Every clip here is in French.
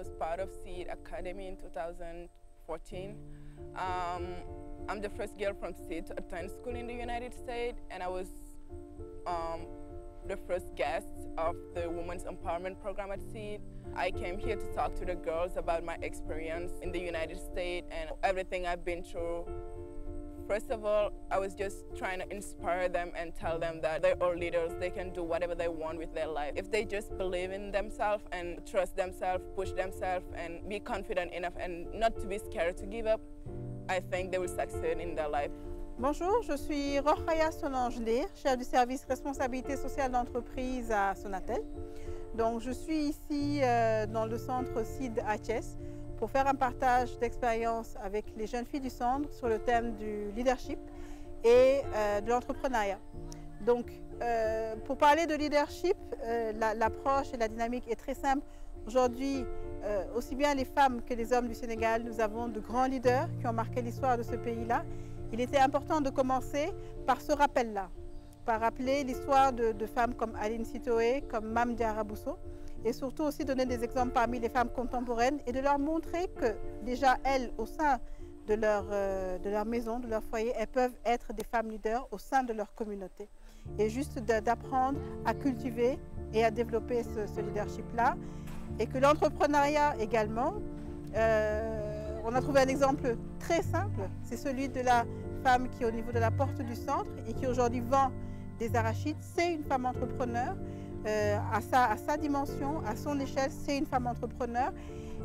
was part of Seed Academy in 2014. I'm the first girl from Seed to attend school in the United States, and I was the first guest of the Women's Empowerment Program at Seed. I came here to talk to the girls about my experience in the United States and everything I've been through. First of all, I was just trying to inspire them and tell them that they're all leaders. They can do whatever they want with their life. If they just believe in themselves and trust themselves, push themselves, and be confident enough and not to be scared to give up, I think they will succeed in their life. Bonjour, je suis Rokhaya Solange-Lir, chef du service responsabilité sociale d'entreprise à Sonatel. Donc, je suis ici dans le centre Seed HS pour faire un partage d'expérience avec les jeunes filles du centre sur le thème du leadership et de l'entrepreneuriat. Donc, pour parler de leadership, l'approche et la dynamique est très simple. Aujourd'hui, aussi bien les femmes que les hommes du Sénégal, nous avons de grands leaders qui ont marqué l'histoire de ce pays-là. Il était important de commencer par ce rappel-là, par rappeler l'histoire de femmes comme Aline Sitoé, comme Mame Diarra Bousso, et surtout aussi donner des exemples parmi les femmes contemporaines et de leur montrer que déjà elles, au sein de leur maison, de leur foyer, elles peuvent être des femmes leaders au sein de leur communauté. Et juste d'apprendre à cultiver et à développer ce leadership-là. Et que l'entrepreneuriat également, on a trouvé un exemple très simple, c'est celui de la femme qui est au niveau de la porte du centre et qui aujourd'hui vend des arachides. C'est une femme entrepreneur, à sa dimension, à son échelle, c'est une femme entrepreneur.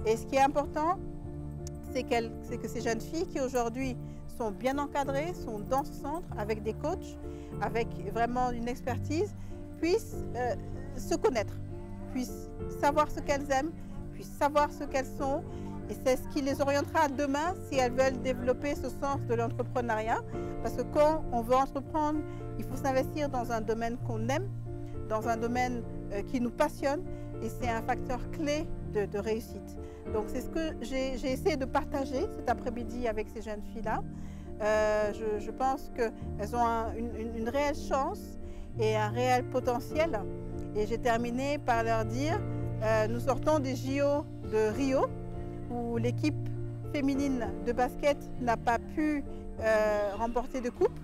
Et ce qui est important, c'est que ces jeunes filles qui aujourd'hui sont bien encadrées, sont dans ce centre avec des coachs, avec vraiment une expertise, puissent se connaître, puissent savoir ce qu'elles aiment, puissent savoir ce qu'elles sont. Et c'est ce qui les orientera demain si elles veulent développer ce sens de l'entrepreneuriat. Parce que quand on veut entreprendre, il faut s'investir dans un domaine qu'on aime, dans un domaine qui nous passionne. Et c'est un facteur clé de réussite. Donc c'est ce que j'ai essayé de partager cet après-midi avec ces jeunes filles-là. Je pense qu'elles ont une réelle chance et un réel potentiel. Et j'ai terminé par leur dire, nous sortons des JO de Rio, où l'équipe féminine de basket n'a pas pu remporter de coupe,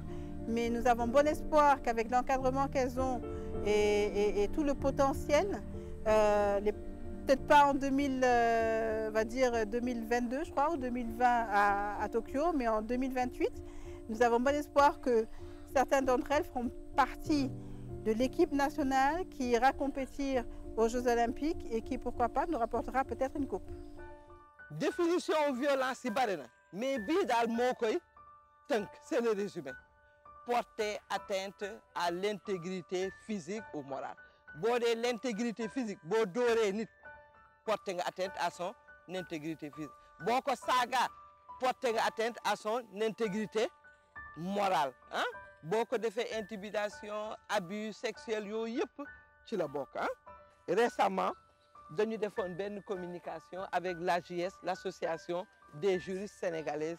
mais nous avons bon espoir qu'avec l'encadrement qu'elles ont et tout le potentiel, peut-être pas en 2022 je crois, ou 2020 à Tokyo, mais en 2028, nous avons bon espoir que certaines d'entre elles feront partie de l'équipe nationale qui ira compétir aux Jeux Olympiques et qui, pourquoi pas, nous rapportera peut-être une coupe. Définition violence yi bari na mais bii daal moo koy tënk c'est le résumé porter atteinte à l'intégrité physique ou morale boo dee l'intégrité physique boo dooree nit porter nga atteinte à son intégrité physique boo ko saaga porter nga atteinte à son intégrité morale ah boo ko defee intimidation abus sexuel yooyu yëpp ci la bokk ah récemment dañu defoon benn communication avec l'AJS, l'association des juristes sénégalaises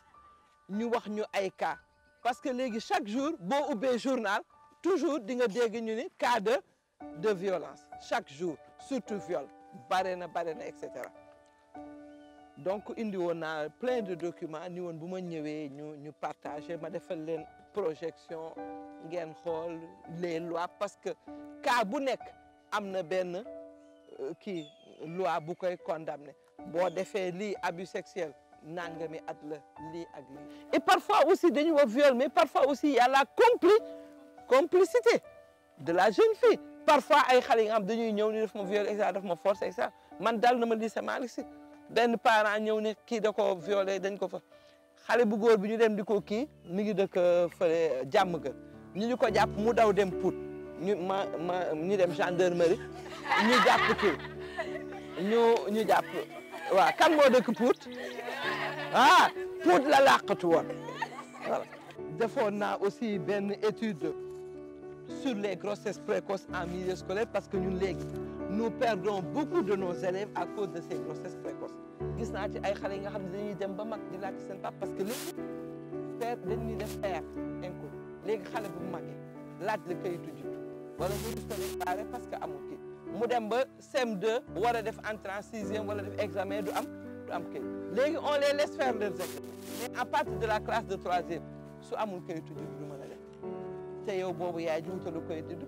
ñu wax ñu ay cas parce que léegi chaque jour boo ubbee journal toujours di nga dégg ñu ni cas de violence chaque jour surtout viol bare na etc. Donc indi woon naa plein de documents ni woon bu ma ñëwee ñu partager ma defal leen projection ngeen xool les lois parce que cas bu nekk am na benn kii loi bu koy condamné boo defee lii abus sexuel nangami at la lii ak lii et parfois aussi dañu wax viol mais parfois aussi il y a la complicité de la jeune fille parfois ay xale yi nga xam dañuy ñëw ni daf ma viol et ça daf ma force et ça man dal na ma lycée Malick Sy benn parent ñëw ne kii da ko violé dañ ko fa xale bu góor bi ñu dem di ko kii mi ngi dëkk fële jàmm ga ñu ko jàpp mu daw dem Pout ñu dem gendarmerie ñu jàpp kii ñu jàpp waaw kan moo dëkk Pout ah Pout la làqatu woon voilà. defoon naa aussi benn étude sur les grossesses précoces en milieu scolaire parce que ñun léegi nous perdons beaucoup de nos élèves à cause de ces grossesses précoces gis naa ci ay xale yi nga xam ne dañuy dem ba mag di laaj seen papa parce que léegi père dañuy def père inconnu léegi xale bu magee laaj la kayitu juddu wala mu déclaré parce que amul kii mu dem ba CM2 war a def entrée en sixième wala def examen du am kayit léegi on les laisse faire leurs examens mais à partir de la classe de troisième su amul kayitu juddu du mën a def te yow boobu yaay ji wutalu kayitu juddu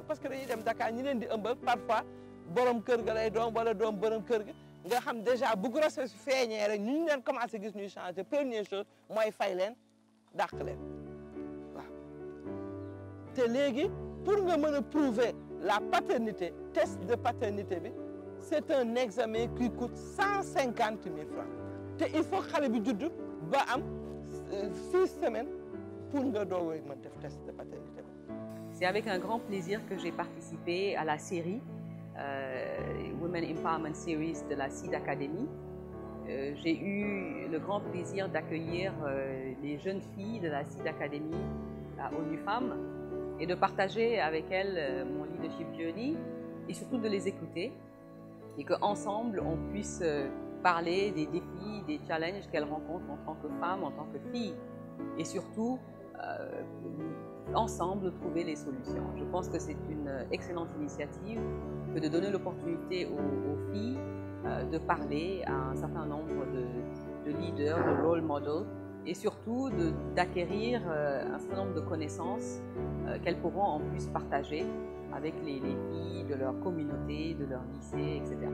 parce que dañuy dem Dakar ñi leen di ëmbal parfois borom kër ga lay doom wala doom borom kër ga nga xam déjà bu grossesse feeñee rek ñu leen commencé gis ñuy changer première chose mooy fay leen dàq leen waaw te léegi pour nga mën a prouver la paternité test de paternité bi c'est un examen qui coûte 150 000 francs te il faut xale bi judd ba am 6 semaines pour nga doog a mën def test de paternité bi. C'est avec un grand plaisir que j'ai participé à la série Women Empowerment Series de la Seed Academy. J'ai eu le grand plaisir d'accueillir les jeunes filles de la Seed Academy à ONU Femmes et de partager avec elles mon leadership journey et surtout de les écouter et qu'ensemble on puisse parler des défis, des challenges qu'elles rencontrent en tant que femmes, en tant que filles et surtout ensemble trouver les solutions. Je pense que c'est une excellente initiative que de donner l'opportunité aux filles de parler à un certain nombre de leaders, de role models et surtout d'acquérir un certain nombre de connaissances qu'elles pourront en plus partager avec les filles de leur communauté, de leur lycée, etc.